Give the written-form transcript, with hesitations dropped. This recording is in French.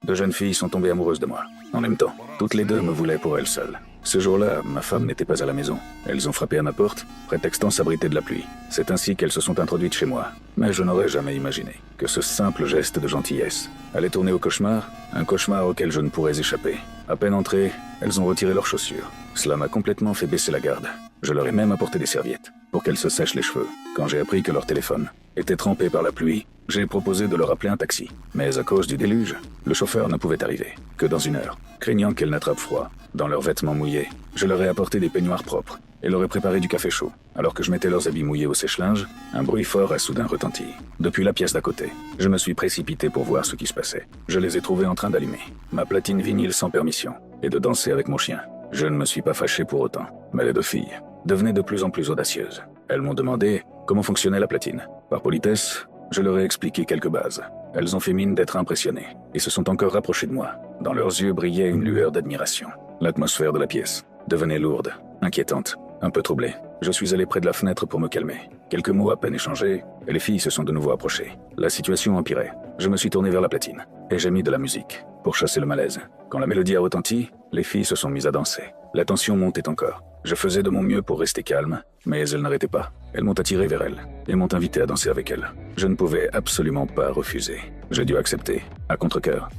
Deux jeunes filles sont tombées amoureuses de moi, en même temps. Toutes les deux me voulaient pour elles seules. Ce jour-là, ma femme n'était pas à la maison. Elles ont frappé à ma porte, prétextant s'abriter de la pluie. C'est ainsi qu'elles se sont introduites chez moi. Mais je n'aurais jamais imaginé que ce simple geste de gentillesse allait tourner au cauchemar, un cauchemar auquel je ne pourrais échapper. À peine entrées, elles ont retiré leurs chaussures. Cela m'a complètement fait baisser la garde. Je leur ai même apporté des serviettes pour qu'elles se sèchent les cheveux. Quand j'ai appris que leur téléphone était trempé par la pluie, j'ai proposé de leur appeler un taxi. Mais à cause du déluge, le chauffeur ne pouvait arriver que dans 1 heure. Craignant qu'elles n'attrapent froid dans leurs vêtements mouillés, je leur ai apporté des peignoirs propres et leur ai préparé du café chaud. Alors que je mettais leurs habits mouillés au sèche-linge, un bruit fort a soudain retenti. Depuis la pièce d'à côté, je me suis précipité pour voir ce qui se passait. Je les ai trouvées en train d'allumer ma platine vinyle sans permission et de danser avec mon chien. Je ne me suis pas fâché pour autant, mais les deux filles devenaient de plus en plus audacieuses. Elles m'ont demandé comment fonctionnait la platine. Par politesse, je leur ai expliqué quelques bases. Elles ont fait mine d'être impressionnées et se sont encore rapprochées de moi. Dans leurs yeux brillait une lueur d'admiration. L'atmosphère de la pièce devenait lourde, inquiétante, un peu troublée. Je suis allé près de la fenêtre pour me calmer. Quelques mots à peine échangés, et les filles se sont de nouveau approchées. La situation empirait. Je me suis tourné vers la platine, et j'ai mis de la musique, pour chasser le malaise. Quand la mélodie a retenti, les filles se sont mises à danser. La tension montait encore. Je faisais de mon mieux pour rester calme, mais elles n'arrêtaient pas. Elles m'ont attiré vers elles, et m'ont invité à danser avec elles. Je ne pouvais absolument pas refuser. J'ai dû accepter, à contre-cœur.